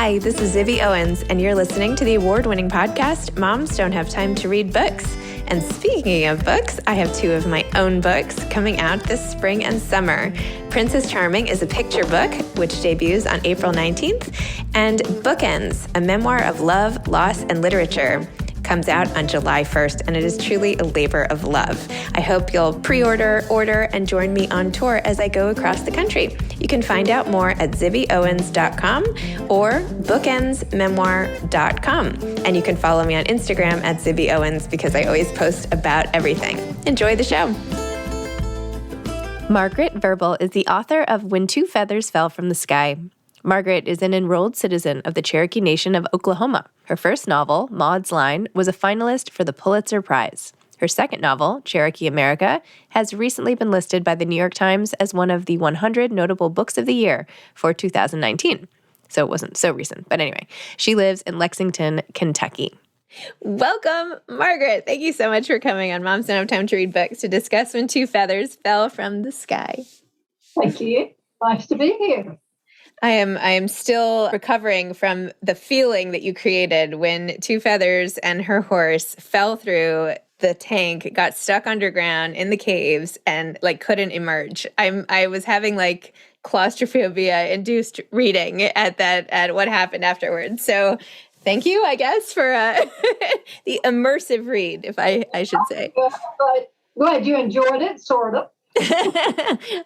Hi, this is Zibby Owens, and you're listening to the award-winning podcast, Moms Don't Have Time to Read Books. And speaking of books, I have two of my own books coming out this spring and summer. Princess Charming is a picture book, which debuts on April 19th, and Bookends, a memoir of love, loss, and literature, comes out on July 1st, and it is truly a labor of love. I hope you'll pre-order, order, and join me on tour as I go across the country. You can find out more at zibbyowens.com or bookendsmemoir.com. And you can follow me on Instagram at zibbyowens because I always post about everything. Enjoy the show. Margaret Verble is the author of When Two Feathers Fell from the Sky. Margaret is an enrolled citizen of the Cherokee Nation of Oklahoma. Her first novel, Maud's Line, was a finalist for the Pulitzer Prize. Her second novel, Cherokee America, has recently been listed by the New York Times as one of the 100 notable books of the year for 2019. So it wasn't so recent, but anyway, she lives in Lexington, Kentucky. Welcome, Margaret. Thank you so much for coming on Moms Don't Have Time to Read Books to discuss When Two Feathers Fell from the Sky. Thank you. Nice to be here. I am still recovering from the feeling that you created when Two Feathers and her horse fell through the tank, got stuck underground in the caves, and couldn't emerge. I was having claustrophobia induced reading at what happened afterwards. So thank you, I guess, for the immersive read, if I should say. But glad you enjoyed it, sort of.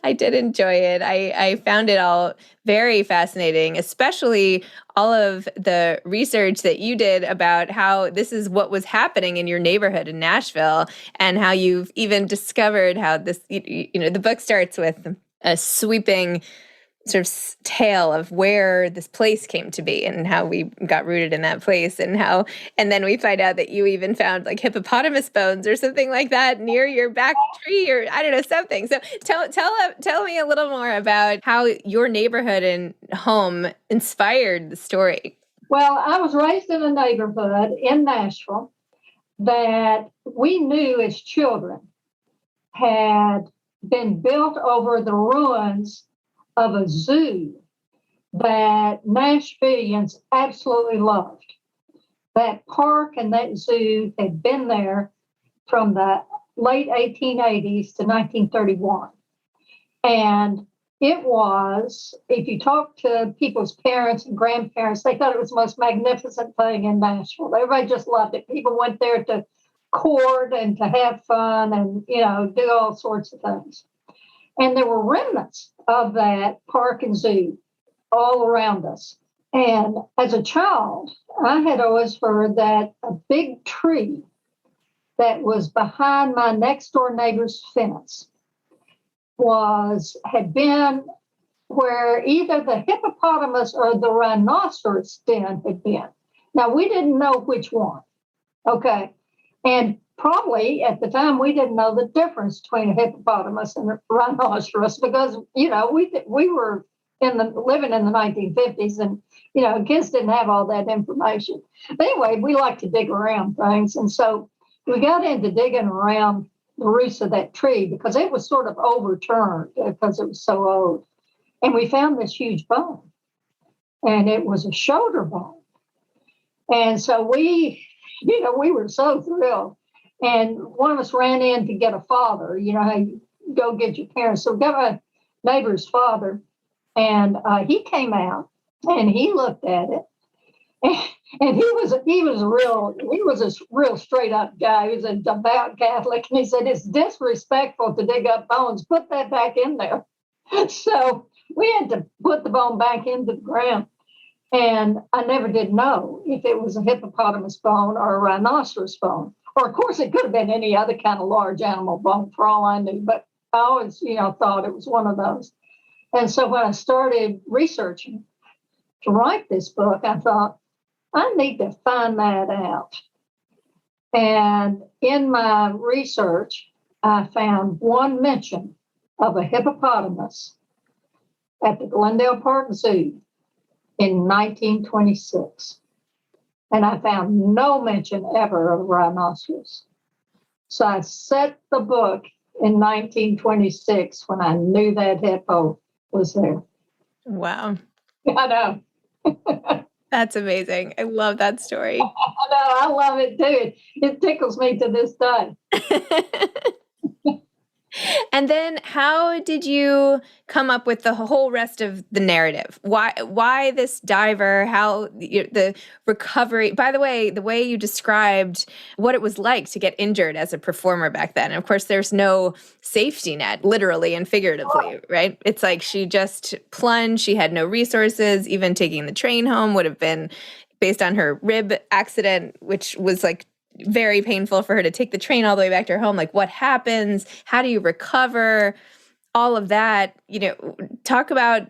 I did enjoy it. I found it all very fascinating, especially all of the research that you did about how this is what was happening in your neighborhood in Nashville, and how you've even discovered how this, the book starts with a sweeping sort of tale of where this place came to be and how we got rooted in that place, and then we find out that you even found hippopotamus bones or something like that near your back tree, or I don't know, something. So tell me a little more about how your neighborhood and home inspired the story. Well, I was raised in a neighborhood in Nashville that we knew as children had been built over the ruins of a zoo that Nashvillians absolutely loved. That park and that zoo had been there from the late 1880s to 1931. And it was, if you talk to people's parents and grandparents, they thought it was the most magnificent thing in Nashville. Everybody just loved it. People went there to court and to have fun and, do all sorts of things. And there were remnants of that park and zoo all around us. And as a child, I had always heard that a big tree that was behind my next door neighbor's fence had been where either the hippopotamus or the rhinoceros den had been. Now, we didn't know which one. Okay. And probably at the time we didn't know the difference between a hippopotamus and a rhinoceros because, we were living in the 1950s and, kids didn't have all that information. But anyway, we like to dig around things. And so we got into digging around the roots of that tree because it was sort of overturned because it was so old. And we found this huge bone, and it was a shoulder bone. And so we were so thrilled. And one of us ran in to get a father, how you go get your parents. So we got my neighbor's father, and he came out and he looked at it. And he was a real straight up guy. He was a devout Catholic. And he said, it's disrespectful to dig up bones. Put that back in there. So we had to put the bone back into the ground. And I never did know if it was a hippopotamus bone or a rhinoceros bone. Or, of course, it could have been any other kind of large animal bone for all I knew. But I always, thought it was one of those. And so when I started researching to write this book, I thought, I need to find that out. And in my research, I found one mention of a hippopotamus at the Glendale Park Zoo in 1926. And I found no mention ever of rhinoceros. So I set the book in 1926 when I knew that hippo was there. Wow. I know. That's amazing. I love that story. I know, I love it too. It tickles me to this day. And then how did you come up with the whole rest of the narrative? Why this diver? How the recovery? By the way you described what it was like to get injured as a performer back then. And of course, there's no safety net, literally and figuratively, right? It's like she just plunged. She had no resources. Even taking the train home would have been based on her rib accident, which was like very painful for her to take the train all the way back to her home. Like, what happens? How do you recover? All of that, talk about,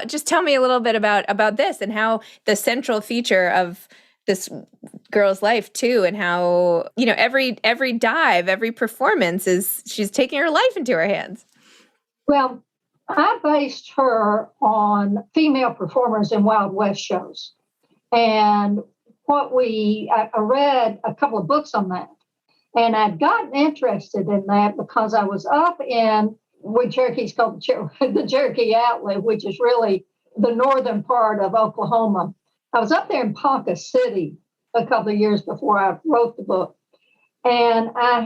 just tell me a little bit about this and how the central feature of this girl's life too, and how, every dive, every performance she's taking her life into her hands. Well, I based her on female performers in Wild West shows. And I read a couple of books on that. And I'd gotten interested in that because I was up in what Cherokee's called the Cherokee Outlet, which is really the northern part of Oklahoma. I was up there in Ponca City a couple of years before I wrote the book. And I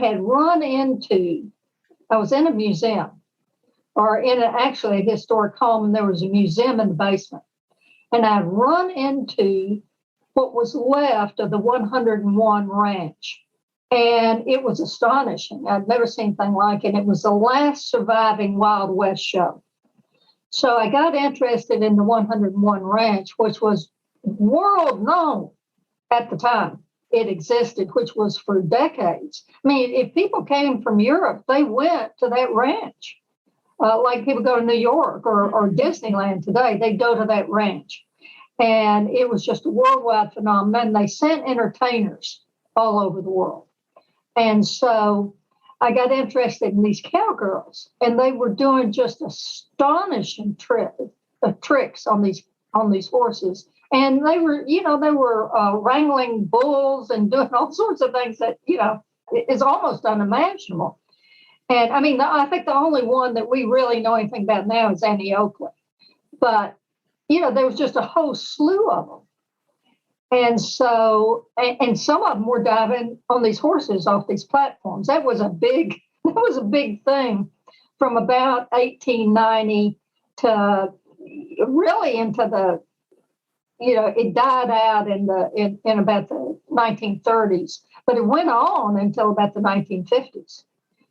was in a museum, or actually a historic home, and there was a museum in the basement. And I'd run into what was left of the 101 Ranch. And it was astonishing. I'd never seen anything like it. It was the last surviving Wild West show. So I got interested in the 101 Ranch, which was world known at the time it existed, which was for decades. I mean, if people came from Europe, they went to that ranch. Like people go to New York or Disneyland today, they go to that ranch. And it was just a worldwide phenomenon. They sent entertainers all over the world. And so I got interested in these cowgirls, and they were doing just astonishing tricks on these horses. And they were wrangling bulls and doing all sorts of things that, is almost unimaginable. And I mean, I think the only one that we really know anything about now is Annie Oakley. But there was just a whole slew of them. And so, and some of them were diving on these horses off these platforms. That was a big thing from about 1890 to really into the, it died out in about the 1930s, but it went on until about the 1950s.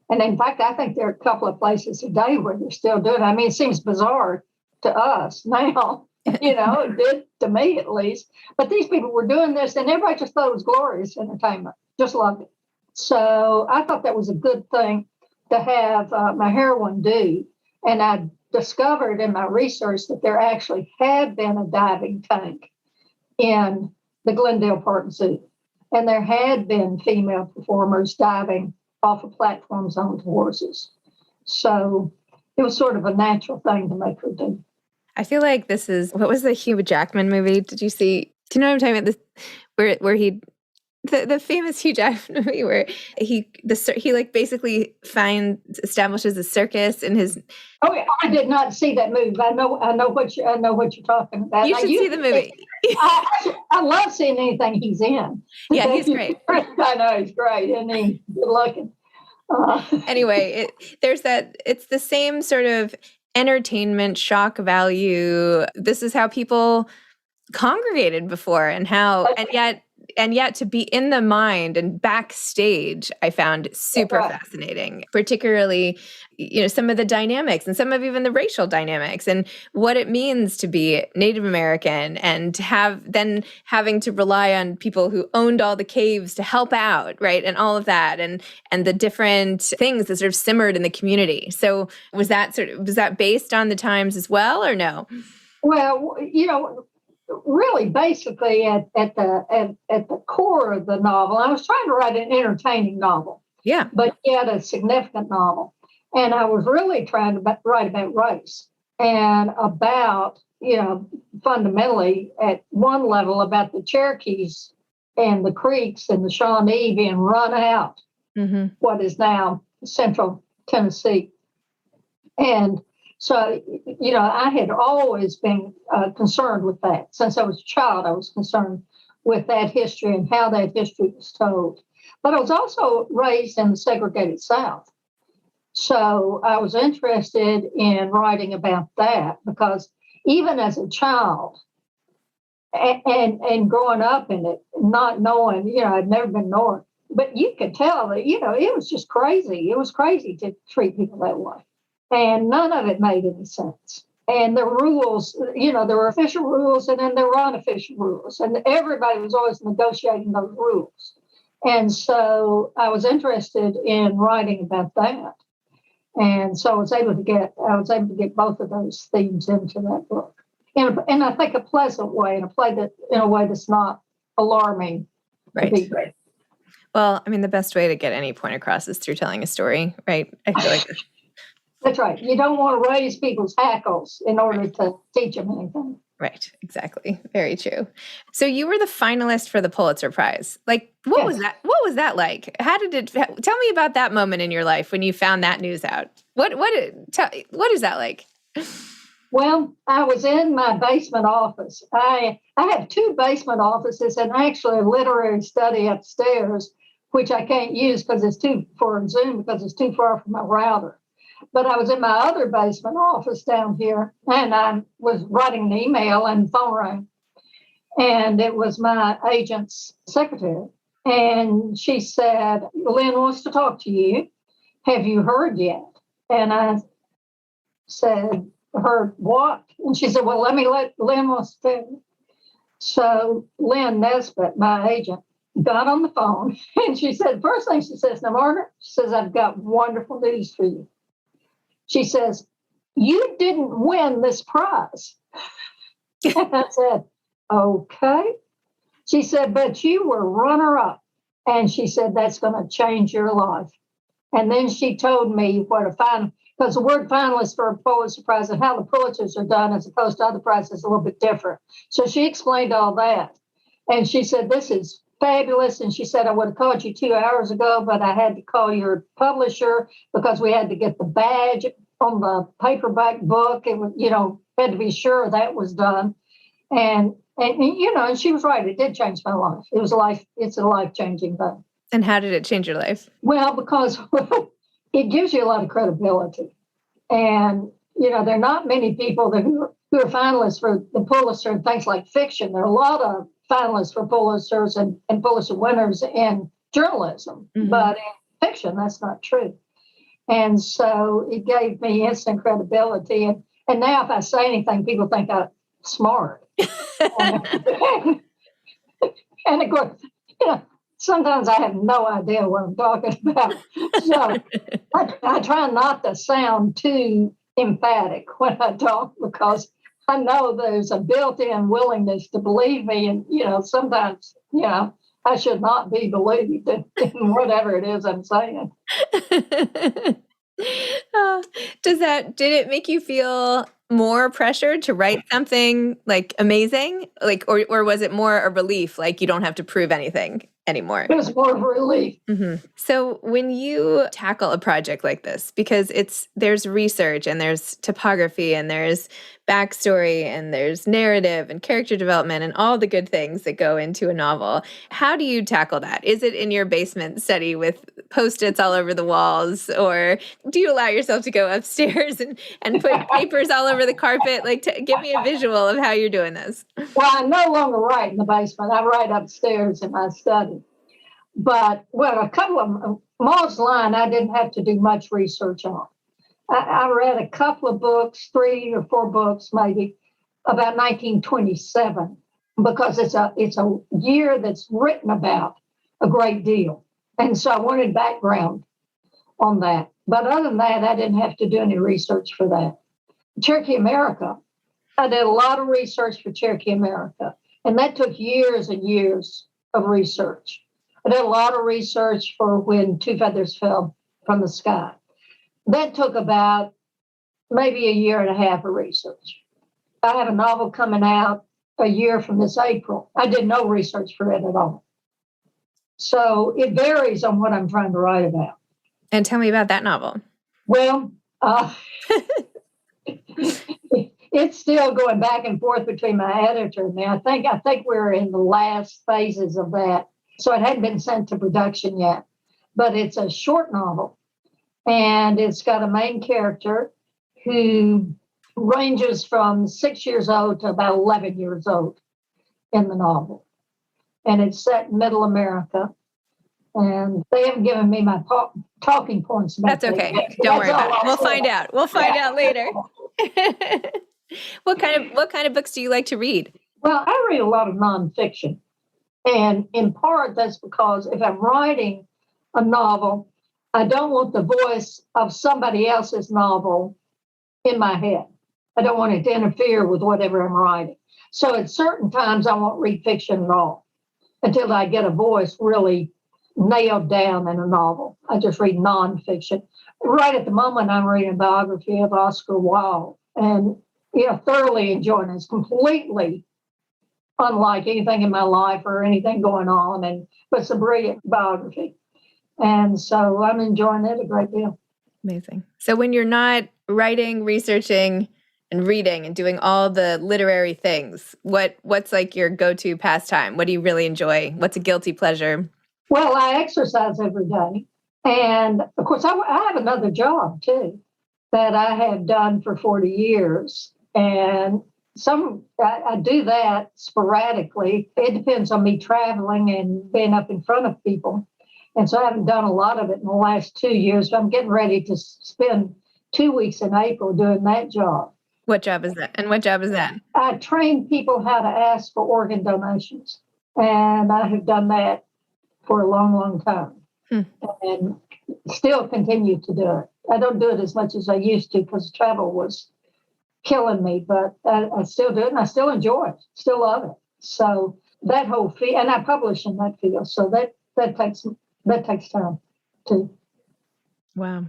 And in fact, I think there are a couple of places today where they're still doing it. I mean, it seems bizarre to us now, it did to me at least. But these people were doing this, and everybody just thought it was glorious entertainment, just loved it. So I thought that was a good thing to have my heroine do. And I discovered in my research that there actually had been a diving tank in the Glendale Park Zoo. And there had been female performers diving off of platforms onto horses. So it was sort of a natural thing to make her do. I feel like this is, what was the Hugh Jackman movie? Did you see, do you know what I'm talking about? This, where he, the famous Hugh Jackman movie where he like basically establishes a circus in his. Oh, I did not see that movie. I know what you're talking about. You should see the movie. I love seeing anything he's in. Yeah, he's great. I know he's great, and he's good looking. Anyway, it's the same sort of entertainment shock value. This is how people congregated before, and yet to be in the mind and backstage, I found super fascinating, particularly, some of the dynamics and some of even the racial dynamics and what it means to be Native American and having to rely on people who owned all the caves to help out, right? And all of that and the different things that sort of simmered in the community. So was that based on the times as well, or no? Well, really basically at the core of the novel, I was trying to write an entertaining novel, but yet a significant novel. And I was really trying to write about race and about, fundamentally at one level about the Cherokees and the Creeks and the Shawnee being run out, what is now central Tennessee. And So, I had always been concerned with that. Since I was a child, I was concerned with that history and how that history was told. But I was also raised in the segregated South. So I was interested in writing about that because even as a child and growing up in it, not knowing, I'd never been north, but you could tell that, it was just crazy. It was crazy to treat people that way. And none of it made any sense. And the rules, there were official rules and then there were unofficial rules. And everybody was always negotiating those rules. And so I was interested in writing about that. And so I was able to get both of those themes into that book. In I think a pleasant way, in a way that's not alarming. Right. Well, I mean, the best way to get any point across is through telling a story, right? I feel like that's right. You don't want to raise people's hackles in order to teach them anything. Right. Exactly. Very true. So you were the finalist for the Pulitzer Prize. Like, what was that? What was that like? How did it? Tell me about that moment in your life when you found that news out. What is that like? Well, I was in my basement office. I have two basement offices and actually a literary study upstairs, which I can't use because it's too for Zoom because it's too far from my router. But I was in my other basement office down here, and I was writing an email and the phone rang. And it was my agent's secretary. And she said, Lynn wants to talk to you. Have you heard yet? And I said, heard what? And she said, well, let Lynn wants to tell you. So Lynn Nesbitt, my agent, got on the phone and she said, first thing she says, now, Margaret, she says, I've got wonderful news for you. She says, you didn't win this prize. And I said, okay. She said, but you were runner-up. And she said, that's going to change your life. And then she told me what a final, because the word finalist for a Pulitzer Prize and how the Pulitzers are done as opposed to other prizes is a little bit different. So she explained all that. And she said, this is fabulous. And she said, I would have called you 2 hours ago, but I had to call your publisher because we had to get the badge on the paperback book. It was, had to be sure that was done. And she was right. It did change my life. It's a life-changing thing. And how did it change your life? Well, because it gives you a lot of credibility. And, there are not many people who are finalists for the Pulitzer and things like fiction. There are a lot of finalists for Pulitzers and Pulitzer winners in journalism. Mm-hmm. But in fiction, that's not true. And so it gave me instant credibility. And now if I say anything, people think I'm smart. And of course, sometimes I have no idea what I'm talking about. So I try not to sound too emphatic when I talk because I know there's a built-in willingness to believe me. And, sometimes, I should not be believed in whatever it is I'm saying. Did it make you feel more pressure to write something like amazing? Or was it more a relief? Like you don't have to prove anything anymore? It was more of a relief. Mm-hmm. So when you tackle a project like this, because there's research and there's topography and there's backstory and there's narrative and character development and all the good things that go into a novel, how do you tackle that? Is it in your basement study with Post-its all over the walls, or do you allow yourself to go upstairs and put papers all over the carpet? Give me a visual of how you're doing this. Well, I no longer write in the basement. I write upstairs in my study. But, a couple of them, Maud's Line, I didn't have to do much research on. I read a couple of books, 3 or 4 books maybe, about 1927, because it's a year that's written about a great deal. And so I wanted background on that. But other than that, I didn't have to do any research for that. Cherokee America, I did a lot of research for Cherokee America, and that took years and years of research. I did a lot of research for When Two Feathers Fell from the Sky. That took about maybe a year and a half of research. I have a novel coming out a year from this April. I did no research for it at all. So it varies on what I'm trying to write about. And tell me about that novel. Well, It's still going back and forth between my editor and me. I think we're in the last phases of that. So it hadn't been sent to production yet. But it's a short novel. And it's got a main character who ranges from 6 years old to about 11 years old in the novel. And it's set in middle America. And they haven't given me my talking points. That's okay. Don't worry about it. We'll find out. We'll find out later. What kind of books do you like to read? Well, I read a lot of nonfiction. And in part, that's because if I'm writing a novel, I don't want the voice of somebody else's novel in my head. I don't want it to interfere with whatever I'm writing. So at certain times, I won't read fiction at all until I get a voice really nailed down in a novel. I just read nonfiction. Right at the moment, I'm reading a biography of Oscar Wilde, and thoroughly enjoying it. It's completely unlike anything in my life or anything going on, but it's a brilliant biography. And so I'm enjoying it a great deal. Amazing. So when you're not writing, researching, and reading and doing all the literary things, what's like your go-to pastime? What do you really enjoy? What's a guilty pleasure? Well, I exercise every day. And of course, I have another job too that I have done for 40 years. And I do that sporadically. It depends on me traveling and being up in front of people. And so I haven't done a lot of it in the last 2 years. But I'm getting ready to spend 2 weeks in April doing that job. What job is that? And what job is that? I train people how to ask for organ donations. And I have done that for a long, long time. And still continue to do it. I don't do it as much as I used to because travel was killing me, but I still do it and I still enjoy it, still love it. So that whole field, and I publish in that field, so that takes time too. Wow,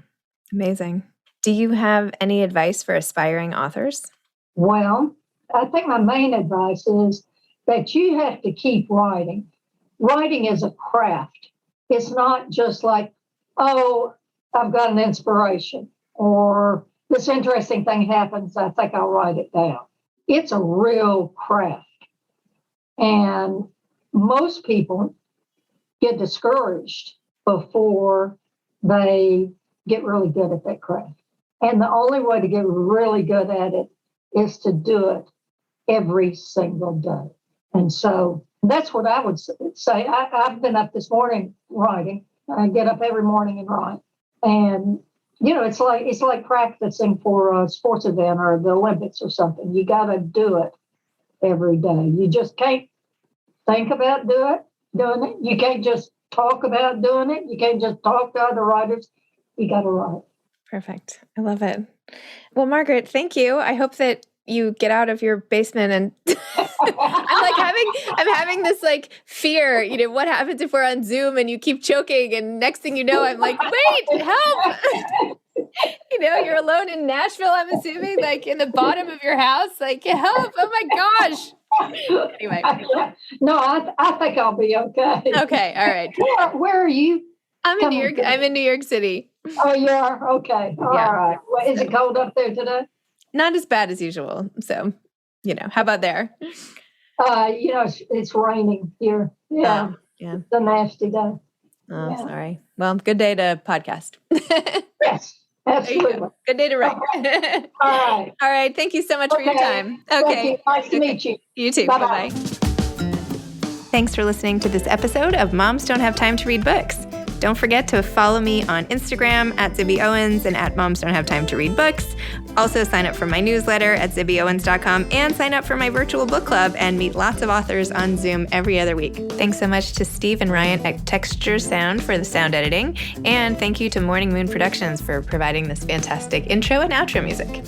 amazing. Do you have any advice for aspiring authors? Well, I think my main advice is that you have to keep writing. Writing is a craft. It's not just like, oh, I've got an inspiration or this interesting thing happens, I think I'll write it down. It's a real craft. And most people get discouraged before they get really good at that craft. And the only way to get really good at it is to do it every single day. And so that's what I would say. I've been up this morning writing. I get up every morning and write. And it's like practicing for a sports event or the Olympics or something. You got to do it every day. You just can't think about doing it. You can't just talk about doing it. You can't just talk to other writers. You got to write. Perfect. I love it. Well, Margaret, thank you. I hope that you get out of your basement and I'm having this like fear, what happens if we're on Zoom and you keep choking and next thing you know, I'm like, wait, help. You're alone in Nashville, I'm assuming, like in the bottom of your house, like help. Oh my gosh. Anyway. No, I think I'll be okay. Okay. All right. Where are you? I'm in New York City. Oh, you are? Okay. All right. Well, is it cold up there today? Not as bad as usual. So, how about there? It's raining here. Yeah. Yeah. It's a nasty day. Oh, sorry. Well, good day to podcast. Yes, absolutely. Good day to write. All right. Thank you so much for your time. Okay. Nice to meet you. You too. Bye-bye. Bye-bye. Thanks for listening to this episode of Moms Don't Have Time to Read Books. Don't forget to follow me on Instagram at Zibby Owens and at Moms Don't Have Time to Read Books. Also sign up for my newsletter at zibbyowens.com and sign up for my virtual book club and meet lots of authors on Zoom every other week. Thanks so much to Steve and Ryan at Texture Sound for the sound editing. And thank you to Morning Moon Productions for providing this fantastic intro and outro music.